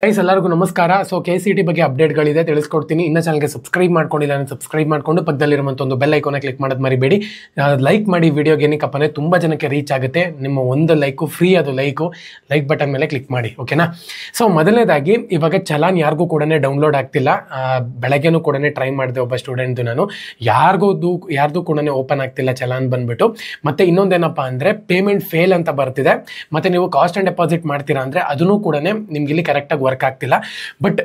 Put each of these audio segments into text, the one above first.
Guys ಎಲ್ಲರಿಗೂ ನಮಸ್ಕಾರ. So KCET ಬಗ್ಗೆ ಅಪ್ಡೇಟ್ಗಳಿದೆ ತಿಳಿಸ್ಕೊಡ್ತೀನಿ. ಇನ್ನ ಚಾನಲ್ಗೆ ಸಬ್ಸ್ಕ್ರೈಬ್ ಮಾಡ್ಕೊಂಡಿಲ್ಲ ಅಂದ್ರೆ ಸಬ್ಸ್ಕ್ರೈಬ್ ಮಾಡ್ಕೊಂಡು ಪಕ್ಕದಲ್ಲಿರುವಂಥ ಒಂದು ಬೆಲ್ ಐಕಾನ್ ಕ್ಲಿಕ್ ಮಾಡೋದು ಮರಿಬೇಡಿ. ಲೈಕ್ ಮಾಡಿ ವಿಡಿಯೋಗೆ, ಏನಕ್ಕಪ್ಪ ಅಂದರೆ ತುಂಬ ಜನಕ್ಕೆ ರೀಚ್ ಆಗುತ್ತೆ. ನಿಮ್ಮ ಒಂದು ಲೈಕು ಫ್ರೀ, ಅದು ಲೈಕ್ ಬಟನ್ ಮೇಲೆ ಕ್ಲಿಕ್ ಮಾಡಿ, ಓಕೆನಾ. ಸೊ ಮೊದಲನೇದಾಗಿ ಇವಾಗ ಚಲಾನ್ ಯಾರಿಗೂ ಕೂಡ ಡೌನ್ಲೋಡ್ ಆಗ್ತಿಲ್ಲ. ಬೆಳಗ್ಗೆನೂ ಕೂಡ ಟ್ರೈ ಮಾಡಿದೆ ಒಬ್ಬ ಸ್ಟೂಡೆಂಟ್ದು ನಾನು, ಯಾರ್ದು ಕೂಡ ಓಪನ್ ಆಗ್ತಿಲ್ಲ ಚಲಾನ್ ಬಂದ್ಬಿಟ್ಟು. ಮತ್ತೆ ಇನ್ನೊಂದೇನಪ್ಪ ಅಂದರೆ ಪೇಮೆಂಟ್ ಫೇಲ್ ಅಂತ ಬರ್ತಿದೆ. ಮತ್ತೆ ನೀವು ಕಾಸ್ಟ್ ಆ್ಯಂಡ್ ಡೆಪಾಸಿಟ್ ಮಾಡ್ತೀರಾ ಅಂದರೆ ಅದನ್ನು ಕೂಡ ನಿಮ್ಗೆ ಇಲ್ಲಿ ಕರೆಕ್ಟಾಗಿ ವರ್ಕ್ ಆಗ್ತಿಲ್ಲ. ಬಟ್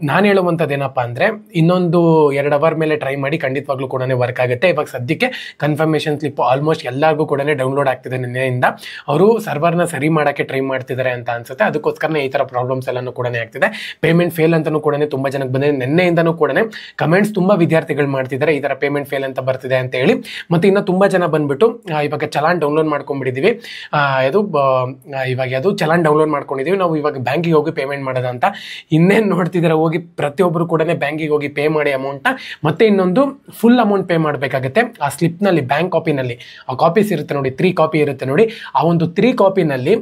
ನಾನು ಹೇಳುವಂಥದ್ದು ಏನಪ್ಪ ಅಂದರೆ ಇನ್ನೊಂದು 2 ಅವರ್ ಮೇಲೆ ಟ್ರೈ ಮಾಡಿ, ಖಂಡಿತವಾಗ್ಲೂ ಕೂಡ ವರ್ಕ್ ಆಗುತ್ತೆ. ಇವಾಗ ಸದ್ಯಕ್ಕೆ ಕನ್ಫರ್ಮೇಷನ್ ಸ್ಲಿಪ್ ಆಲ್ಮೋಸ್ಟ್ ಎಲ್ಲರಿಗೂ ಕೂಡ ಡೌನ್ಲೋಡ್ ಆಗ್ತಿದೆ ನಿನ್ನೆಯಿಂದ. ಅವರು ಸರ್ವರ್ನ ಸರಿ ಮಾಡೋಕ್ಕೆ ಟ್ರೈ ಮಾಡ್ತಿದ್ದಾರೆ ಅಂತ ಅನ್ಸುತ್ತೆ. ಅದಕ್ಕೋಸ್ಕರನೇ ಈ ಥರ ಪ್ರಾಬ್ಲಮ್ಸ್ ಎಲ್ಲನೂ ಕೂಡ ಆಗ್ತಿದೆ. ಪೇಮೆಂಟ್ ಫೇಲ್ ಅಂತಲೂ ಕೂಡ ತುಂಬ ಜನಕ್ಕೆ ಬಂದಿದೆ. ನಿನ್ನೆಯಿಂದನೂ ಕೂಡ ಕಮೆಂಟ್ಸ್ ತುಂಬ ವಿದ್ಯಾರ್ಥಿಗಳು ಮಾಡ್ತಿದ್ದಾರೆ, ಈ ಥರ ಪೇಮೆಂಟ್ ಫೇಲ್ ಅಂತ ಬರ್ತಿದೆ ಅಂತ ಹೇಳಿ. ಮತ್ತು ಇನ್ನು ತುಂಬ ಜನ ಬಂದ್ಬಿಟ್ಟು ಇವಾಗ ಚಲಾನ್ ಡೌನ್ಲೋಡ್ ಮಾಡ್ಕೊಂಡ್ಬಿಟ್ಟಿದ್ದೀವಿ, ಅದು ಚಲಾನ್ ಡೌನ್ಲೋಡ್ ಮಾಡ್ಕೊಂಡಿದ್ದೀವಿ, ನಾವು ಇವಾಗ ಬ್ಯಾಂಕಿಗೆ ಹೋಗಿ ಪೇಮೆಂಟ್ ಮಾಡೋದು ಅಂತ. ಇನ್ನೇನು ನೋಡ್ತಿದ್ದಾರೆ, ಹೋಗಿ ಪ್ರತಿಯೊಬ್ಬರು ಕೂಡ ಬ್ಯಾಂಕಿಗೆ ಹೋಗಿ ಪೇ ಮಾಡಿ ಅಮೌಂಟ್ನ. ಮತ್ತೆ ಇನ್ನೊಂದು ಫುಲ್ ಅಮೌಂಟ್ ಪೇ ಮಾಡಬೇಕಾಗುತ್ತೆ. ಆ ಸ್ಲಿಪ್ನಲ್ಲಿ, ಬ್ಯಾಂಕ್ ಕಾಪಿನಲ್ಲಿ ಆ ಕಾಪೀಸ್ ಇರುತ್ತೆ ನೋಡಿ, 3 ಕಾಪಿ ಇರುತ್ತೆ ನೋಡಿ. ಆ ಒಂದು 3 ಕಾಪಿನಲ್ಲಿ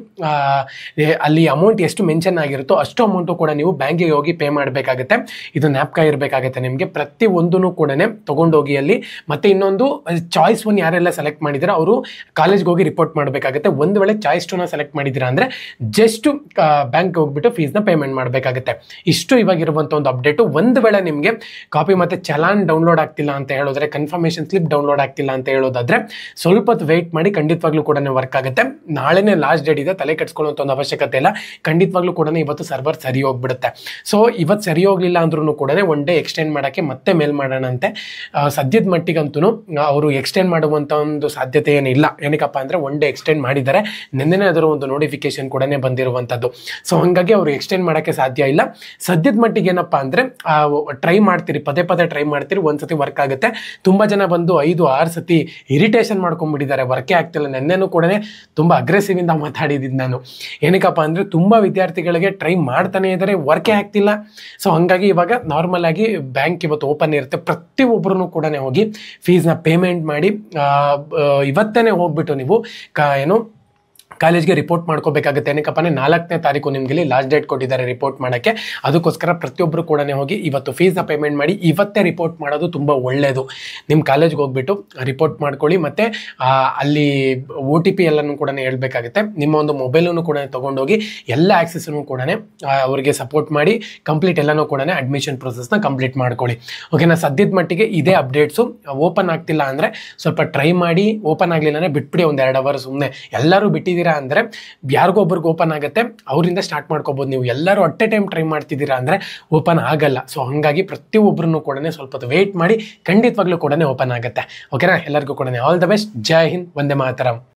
ಅಲ್ಲಿ ಅಮೌಂಟ್ ಎಷ್ಟು ಮೆನ್ಷನ್ ಆಗಿರುತ್ತೋ ಅಷ್ಟು ಅಮೌಂಟು ಕೂಡ ನೀವು ಬ್ಯಾಂಕಿಗೆ ಹೋಗಿ ಪೇ ಮಾಡಬೇಕಾಗುತ್ತೆ. ಇದು ನ್ಯಾಪ್ಕಾ ಇರಬೇಕಾಗುತ್ತೆ ನಿಮಗೆ. ಪ್ರತಿ ಒಂದೂ ಕೂಡ ತೊಗೊಂಡೋಗಿ ಅಲ್ಲಿ. ಮತ್ತೆ ಇನ್ನೊಂದು ಚಾಯ್ಸ್ 1 ಯಾರೆಲ್ಲ ಸೆಲೆಕ್ಟ್ ಮಾಡಿದ್ರೆ ಅವರು ಕಾಲೇಜ್ಗೆ ಹೋಗಿ ರಿಪೋರ್ಟ್ ಮಾಡಬೇಕಾಗುತ್ತೆ. ಒಂದು ವೇಳೆ ಚಾಯ್ಸ್ 2ನ ಸೆಲೆಕ್ಟ್ ಮಾಡಿದ್ದೀರಾ ಅಂದರೆ ಜಸ್ಟ್ ಬ್ಯಾಂಕ್ಗೆ ಹೋಗ್ಬಿಟ್ಟು ಫೀಸ್ನ ಪೇಮೆಂಟ್ ಮಾಡಬೇಕಾಗುತ್ತೆ. ಇಷ್ಟು ಇವಾಗಿರುವಂಥ ಒಂದು ಅಪ್ಡೇಟು. ಒಂದು ವೇಳೆ ನಿಮಗೆ ಕಾಪಿ ಮತ್ತು ಚಲಾನ್ ಡೌನ್ಲೋಡ್ ಆಗ್ತಿಲ್ಲ ಅಂತ ಹೇಳಿದ್ರೆ, ಕನ್ಫರ್ಮೇಷನ್ ಸ್ಲಿಪ್ ಡೌನ್ಲೋಡ್ ಆಗ್ತಿಲ್ಲ ಅಂತ ಹೇಳೋದಾದ್ರೆ ಸ್ವಲ್ಪ ಹೊತ್ತು ವೆಯ್ಟ್ ಮಾಡಿ, ಖಂಡಿತವಾಗ್ಲೂ ಕೂಡ ವರ್ಕ್ ಆಗುತ್ತೆ. ನಾಳೆನೇ ಲಾಸ್ಟ್ ಡೇಟ್ ಇದೆ, ತಲೆ ಕೆಡಿಸ್ಕೊಳ್ಳೋಂಥ ಒಂದು ಅವಶ್ಯಕತೆ ಇಲ್ಲ. ಖಂಡಿತವಾಗ್ಲೂ ಕೂಡ ಇವತ್ತು ಸರ್ವರ್ ಸರಿ ಹೋಗ್ಬಿಡುತ್ತೆ. ಸೊ ಇವತ್ತು ಸರಿ ಹೋಗಲಿಲ್ಲ ಅಂದ್ರೂ ಕೂಡ 1 ಡೇ ಎಕ್ಸ್ಟೆಂಡ್ ಮಾಡೋಕ್ಕೆ ಮತ್ತೆ ಮೇಲ್ ಮಾಡೋಣಂತೆ. ಸದ್ಯದ ಮಟ್ಟಿಗಂತೂ ಅವರು ಎಕ್ಸ್ಟೆಂಡ್ ಮಾಡುವಂಥ ಒಂದು ಸಾಧ್ಯತೆ ಏನಿಲ್ಲ. ಏನಕ್ಕಪ್ಪ ಅಂದರೆ 1 ಡೇ ಎಕ್ಸ್ಟೆಂಡ್ ಮಾಡಿದ್ದಾರೆ. ನಿನ್ನೆನೇ ಅದರ ಒಂದು ನೋಟಿಫಿಕೇಶನ್ ಕೂಡ ಬಂದಿರುವಂಥದ್ದು. ಸೊ ಹಾಗಾಗಿ ಅವರು ಎಕ್ಸ್ಟೆಂಡ್ ಮಾಡೋಕ್ಕೆ ಸಾಧ್ಯ ಇಲ್ಲ. ಸದ್ಯದ ಮಟ್ಟಿಗೆ ಏನಪ್ಪ ಅಂದರೆ ಟ್ರೈ ಮಾಡ್ತೀರಿ, ಪದೇ ಟ್ರೈ ಮಾಡ್ತೀರಿ, ಒಂದ್ಸತಿ ವರ್ಕ್ ಆಗುತ್ತೆ. ತುಂಬ ಜನ ಬಂದು 5-6 ಸತಿ ಇರಿಟೇಷನ್ ಮಾಡ್ಕೊಂಡ್ಬಿಟ್ಟಿದ್ದಾರೆ, ವರ್ಕೇ ಆಗ್ತಿಲ್ಲ. ನೆನ್ನೆನೂ ಕೂಡ ತುಂಬ ಅಗ್ರೆಸಿವ್ ಇಂದ ಮಾತಾಡಿದ್ದೀನಿ ನಾನು. ಏನಕ್ಕಪ್ಪ ಅಂದರೆ ತುಂಬ ವಿದ್ಯಾರ್ಥಿಗಳಿಗೆ ಟ್ರೈ ಮಾಡ್ತಾನೆ ಇದ್ದಾರೆ, ವರ್ಕೇ ಆಗ್ತಿಲ್ಲ. ಸೊ ಹಾಗಾಗಿ ಇವಾಗ ನಾರ್ಮಲ್ ಆಗಿ ಬ್ಯಾಂಕ್ ಇವತ್ತು ಓಪನ್ ಇರುತ್ತೆ. ಪ್ರತಿಯೊಬ್ಬರೂ ಕೂಡ ಹೋಗಿ ಫೀಸ್ನ ಪೇಮೆಂಟ್ ಮಾಡಿ ಇವತ್ತೇ ಹೋಗ್ಬಿಟ್ಟು ನೀವು ಕಾಲೇಜ್ಗೆ ರಿಪೋರ್ಟ್ ಮಾಡ್ಕೋಬೇಕಾಗುತ್ತೆ. ಏನಕ್ಕಪ್ಪ 4ನೇ ತಾರೀಕು ನಿಮಗೆ ಲಾಸ್ಟ್ ಡೇಟ್ ಕೊಟ್ಟಿದ್ದಾರೆ ರಿಪೋರ್ಟ್ ಮಾಡೋಕ್ಕೆ. ಅದಕ್ಕೋಸ್ಕರ ಪ್ರತಿಯೊಬ್ಬರು ಕೂಡ ಹೋಗಿ ಇವತ್ತು ಫೀಸ್ನ ಪೇಮೆಂಟ್ ಮಾಡಿ ಇವತ್ತೇ ರಿಪೋರ್ಟ್ ಮಾಡೋದು ತುಂಬ ಒಳ್ಳೆಯದು. ನಿಮ್ಮ ಕಾಲೇಜ್ಗೆ ಹೋಗ್ಬಿಟ್ಟು ರಿಪೋರ್ಟ್ ಮಾಡ್ಕೊಳ್ಳಿ. ಮತ್ತು ಅಲ್ಲಿ OTP ಎಲ್ಲನೂ ಕೂಡ ಹೇಳ್ಬೇಕಾಗುತ್ತೆ. ನಿಮ್ಮ ಒಂದು ಮೊಬೈಲನ್ನು ಕೂಡ ತೊಗೊಂಡೋಗಿ ಎಲ್ಲ ಆ್ಯಕ್ಸೆಸನ್ನು ಕೂಡ ಅವರಿಗೆ ಸಪೋರ್ಟ್ ಮಾಡಿ ಕಂಪ್ಲೀಟ್ ಎಲ್ಲನೂ ಕೂಡ ಅಡ್ಮಿಷನ್ ಪ್ರೊಸೆಸ್ನ ಕಂಪ್ಲೀಟ್ ಮಾಡ್ಕೊಳ್ಳಿ, ಓಕೆನಾ. ಸದ್ಯದ ಮಟ್ಟಿಗೆ ಇದೇ ಅಪ್ಡೇಟ್ಸು. ಓಪನ್ ಆಗ್ತಿಲ್ಲ ಅಂದರೆ ಸ್ವಲ್ಪ ಟ್ರೈ ಮಾಡಿ, ಓಪನ್ ಆಗಲಿಲ್ಲ ಅಂದರೆ ಬಿಟ್ಬಿಡಿ ಒಂದು 2 ಅವರ್ ಸುಮ್ಮನೆ. ಎಲ್ಲರೂ ಬಿಟ್ಟಿದ್ದೀರಾ ಅಂದರೆ ಯಾರಿಗೋ ಒಬ್ರಿಗೆ ಓಪನ್ ಆಗುತ್ತೆ, ಅವರಿಂದ ಸ್ಟಾರ್ಟ್ ಮಾಡ್ಕೋಬೋದು. ನೀವು ಎಲ್ಲರೂ ಅಟ್ ಎ ಟೈಮ್ ಟ್ರೈ ಮಾಡ್ತಿದ್ದೀರಾ ಅಂದರೆ ಓಪನ್ ಆಗಲ್ಲ. ಸೊ ಹಾಗಾಗಿ ಪ್ರತಿಯೊಬ್ಬರನ್ನು ಕೂಡ ಸ್ವಲ್ಪ ಹೊತ್ತು ವೆಯ್ಟ್ ಮಾಡಿ, ಖಂಡಿತವಾಗ್ಲೂ ಕೂಡ ಓಪನ್ ಆಗುತ್ತೆ, ಓಕೆನಾ. ಎಲ್ಲರಿಗೂ ಕೂಡ all the best. Jai Hind, Vande Mataram.